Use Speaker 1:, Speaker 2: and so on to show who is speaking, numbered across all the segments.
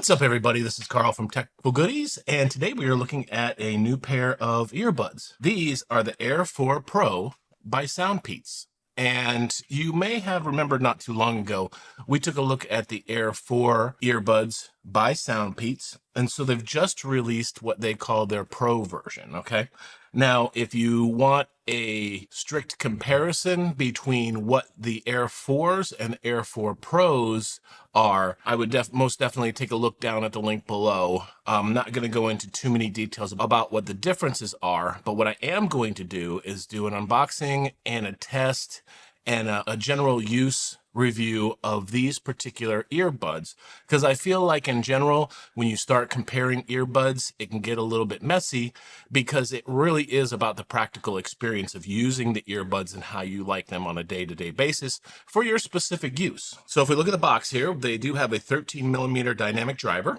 Speaker 1: What's up, everybody? This is Carl from Technical Goodies, and today we are looking at a new pair of earbuds. These are the Air 4 Pro by Soundpeats. And you may have remembered not too long ago, we took a look at the Air 4 earbuds by Soundpeats. And so they've just released what they call their Pro version, okay? Now, if you want a strict comparison between what the Air 4s and Air 4 Pros are, I would most definitely take a look down at the link below. I'm not going to go into too many details about what the differences are, but what I am going to do is do an unboxing and a test and a general use review of these particular earbuds, because I feel like in general, when you start comparing earbuds, it can get a little bit messy because it really is about the practical experience of using the earbuds and how you like them on a day-to-day basis for your specific use. So if we look at the box here, they do have a 13mm dynamic driver.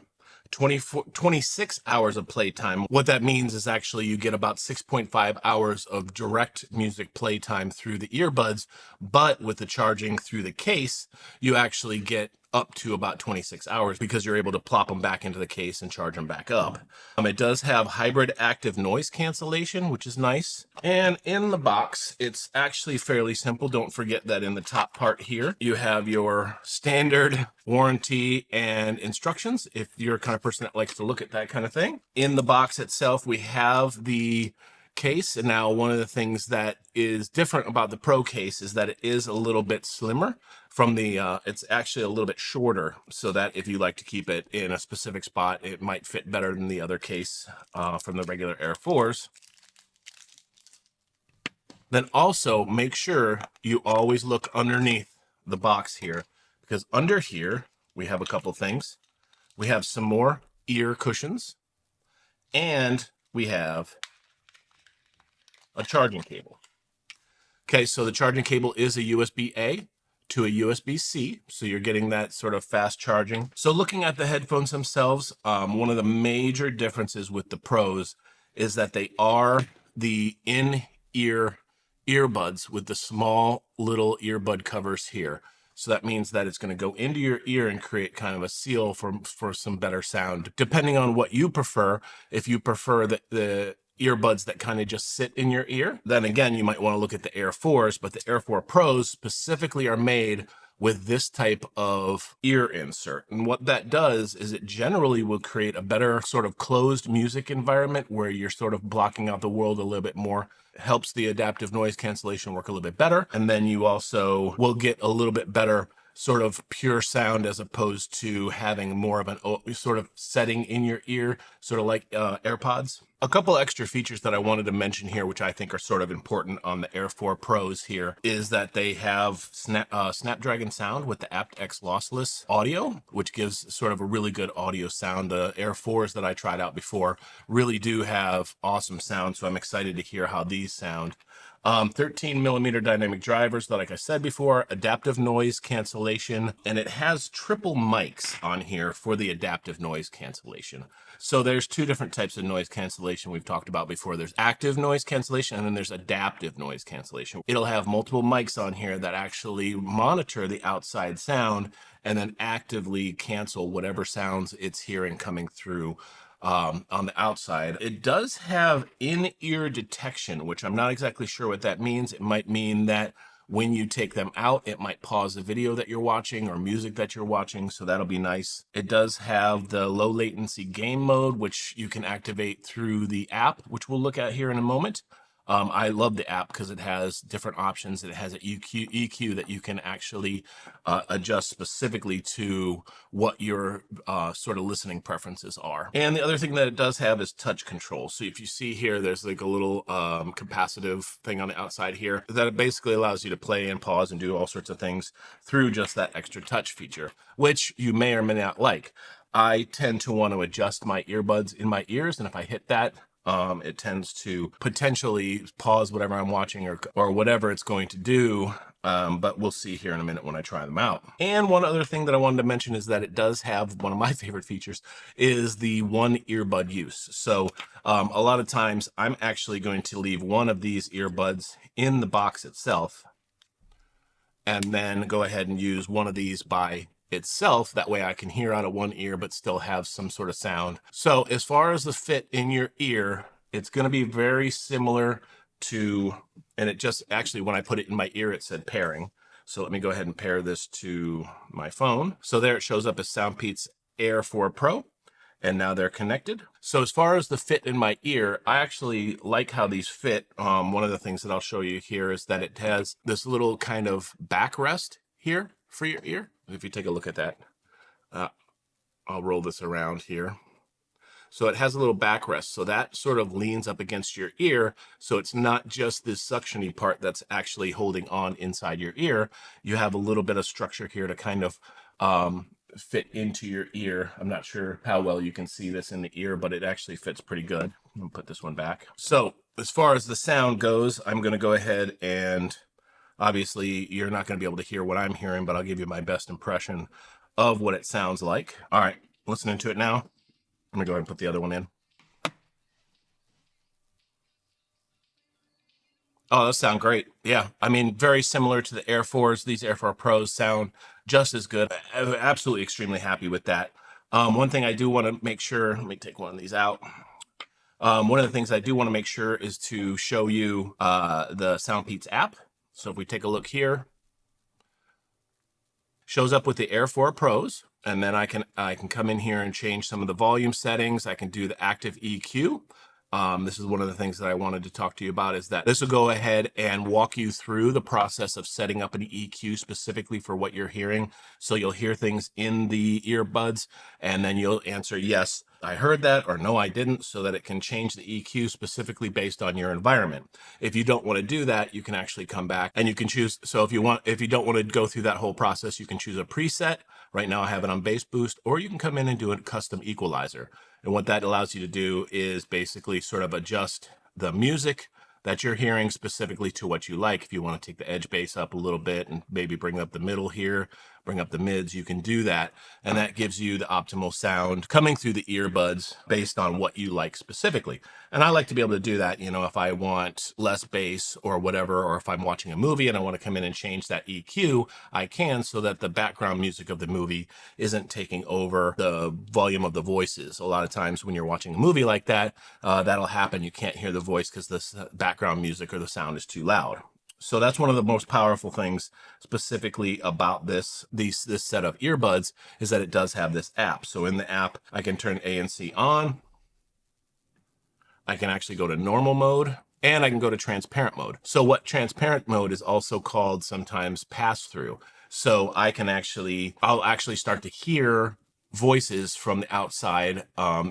Speaker 1: 26 hours of playtime. What that means is actually you get about 6.5 hours of direct music playtime through the earbuds, but with the charging through the case, you actually get up to about 26 hours because you're able to plop them back into the case and charge them back up. It does have hybrid active noise cancellation, which is nice. And in the box, it's actually fairly simple. Don't forget that in the top part here, you have your standard warranty and instructions if you're a kind of person that likes to look at that kind of thing. In the box itself, we have the case. And now one of the things that is different about the Pro case is that it is a little bit slimmer from the, it's actually a little bit shorter, so that if you like to keep it in a specific spot, it might fit better than the other case from the regular Air 4s. Then also make sure you always look underneath the box here, because under here we have a couple things. We have some more ear cushions, and we have a charging cable. Okay, so the charging cable is a USB-A to a USB-C, so you're getting that sort of fast charging. So looking at the headphones themselves, one of the major differences with the Pros is that they are the in-ear earbuds with the small little earbud covers here. So that means that it's going to go into your ear and create kind of a seal for some better sound, depending on what you prefer. If you prefer the earbuds that kind of just sit in your ear, then again, you might want to look at the Air 4s, but the Air 4 Pros specifically are made with this type of ear insert. And what that does is it generally will create a better sort of closed music environment where you're sort of blocking out the world a little bit more. It helps the adaptive noise cancellation work a little bit better. And then you also will get a little bit better sort of pure sound as opposed to having more of an sort of setting in your ear, sort of like AirPods. A couple extra features that I wanted to mention here, which I think are sort of important on the Air 4 Pros here, is that they have Snapdragon sound with the aptX lossless audio, which gives sort of a really good audio sound. The Air 4s that I tried out before really do have awesome sound, so I'm excited to hear how these sound. 13mm dynamic drivers, like I said before, adaptive noise cancellation, and it has triple mics on here for the adaptive noise cancellation. So there's two different types of noise cancellation we've talked about before. There's active noise cancellation, and then there's adaptive noise cancellation. It'll have multiple mics on here that actually monitor the outside sound and then actively cancel whatever sounds it's hearing coming through on the outside. It does have in-ear detection, which I'm not exactly sure what that means. It might mean that when you take them out, it might pause the video that you're watching or music that you're watching, so that'll be nice. It does have the low latency game mode, which you can activate through the app, which we'll look at here in a moment. I love the app because it has different options. It has an EQ that you can actually adjust specifically to what your sort of listening preferences are. And the other thing that it does have is touch control. So if you see here, there's like a little capacitive thing on the outside here that it basically allows you to play and pause and do all sorts of things through just that extra touch feature, which you may or may not like. I tend to want to adjust my earbuds in my ears, and if I hit that, it tends to potentially pause whatever I'm watching or whatever it's going to do. But we'll see here in a minute when I try them out. And one other thing that I wanted to mention is that it does have one of my favorite features is the one earbud use. So a lot of times I'm actually going to leave one of these earbuds in the box itself and then go ahead and use one of these by itself. That way I can hear out of one ear but still have some sort of sound. So as far as the fit in your ear, it's going to be very similar to, and it just actually, when I put it in my ear, it said pairing. So let me go ahead and pair this to my phone. So there it shows up as Soundpeats Air 4 Pro. And now they're connected. So as far as the fit in my ear, I actually like how these fit. One of the things that I'll show you here is that it has this little kind of backrest here for your ear. If you take a look at that, I'll roll this around here. So it has a little backrest, so that sort of leans up against your ear, so it's not just this suctiony part that's actually holding on inside your ear. You have a little bit of structure here to kind of fit into your ear. I'm not sure how well you can see this in the ear, but it actually fits pretty good. I'm gonna put this one back. So as far as the sound goes, I'm gonna go ahead and obviously you're not gonna be able to hear what I'm hearing, but I'll give you my best impression of what it sounds like. All right, listening to it now. I'm gonna go ahead and put the other one in. Oh, those sound great. Yeah, I mean, very similar to the Air 4s. These Air 4 Pros sound just as good. I'm absolutely extremely happy with that. One thing I do want to make sure, let me take one of these out. One of the things I do want to make sure is to show you the Soundpeats app. So if we take a look here, shows up with the Air 4 Pros, and then I can come in here and change some of the volume settings. I can do the active EQ. This is one of the things that I wanted to talk to you about, is that this will go ahead and walk you through the process of setting up an EQ specifically for what you're hearing. So you'll hear things in the earbuds and then you'll answer, yes, I heard that, or no, I didn't, so that it can change the EQ specifically based on your environment. If you don't want to do that, you can actually come back and you can choose. So if you don't want to go through that whole process, you can choose a preset. Right now I have it on bass boost, or you can come in and do a custom equalizer. And what that allows you to do is basically sort of adjust the music that you're hearing specifically to what you like. If you want to take the edge bass up a little bit and maybe bring up the middle here, bring up the mids, you can do that. And that gives you the optimal sound coming through the earbuds based on what you like specifically. And I like to be able to do that, you know, if I want less bass or whatever, or if I'm watching a movie and I want to come in and change that EQ, I can, so that the background music of the movie isn't taking over the volume of the voices. A lot of times when you're watching a movie like that, that'll happen. You can't hear the voice because the background music or the sound is too loud. So that's one of the most powerful things specifically about this set of earbuds, is that it does have this app. So in the app, I can turn ANC on. I can actually go to normal mode, and I can go to transparent mode. So what transparent mode is also called sometimes pass through. So I'll actually start to hear voices from the outside.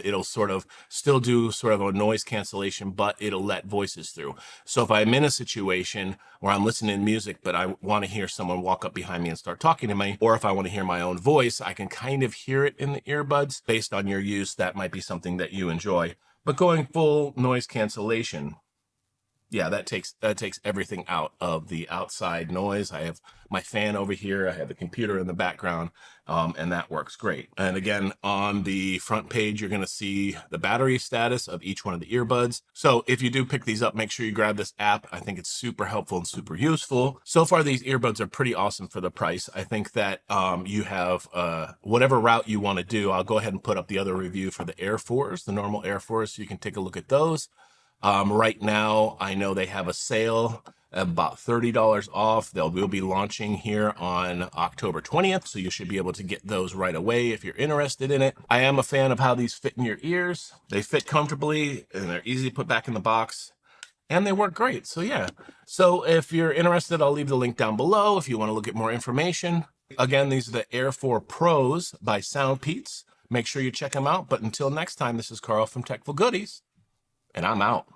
Speaker 1: It'll sort of still do sort of a noise cancellation, but it'll let voices through. So if I'm in a situation where I'm listening to music, but I want to hear someone walk up behind me and start talking to me, or if I want to hear my own voice, I can kind of hear it in the earbuds. Based on your use, that might be something that you enjoy. But going full noise cancellation, yeah, that takes everything out of the outside noise. I have my fan over here, I have the computer in the background, and that works great. And again, on the front page, you're going to see the battery status of each one of the earbuds. So if you do pick these up, make sure you grab this app. I think it's super helpful and super useful. So far, these earbuds are pretty awesome for the price. I think that you have whatever route you want to do. I'll go ahead and put up the other review for the Air 4s, the normal Air 4s, so you can take a look at those. Right now, I know they have a sale, about $30 off. Will be launching here on October 20th, so you should be able to get those right away if you're interested in it. I am a fan of how these fit in your ears. They fit comfortably, and they're easy to put back in the box, and they work great. So yeah. So if you're interested, I'll leave the link down below if you want to look at more information. Again, these are the Air 4 Pros by Soundpeats. Make sure you check them out. But until next time, this is Carl from Techful Goodies, and I'm out.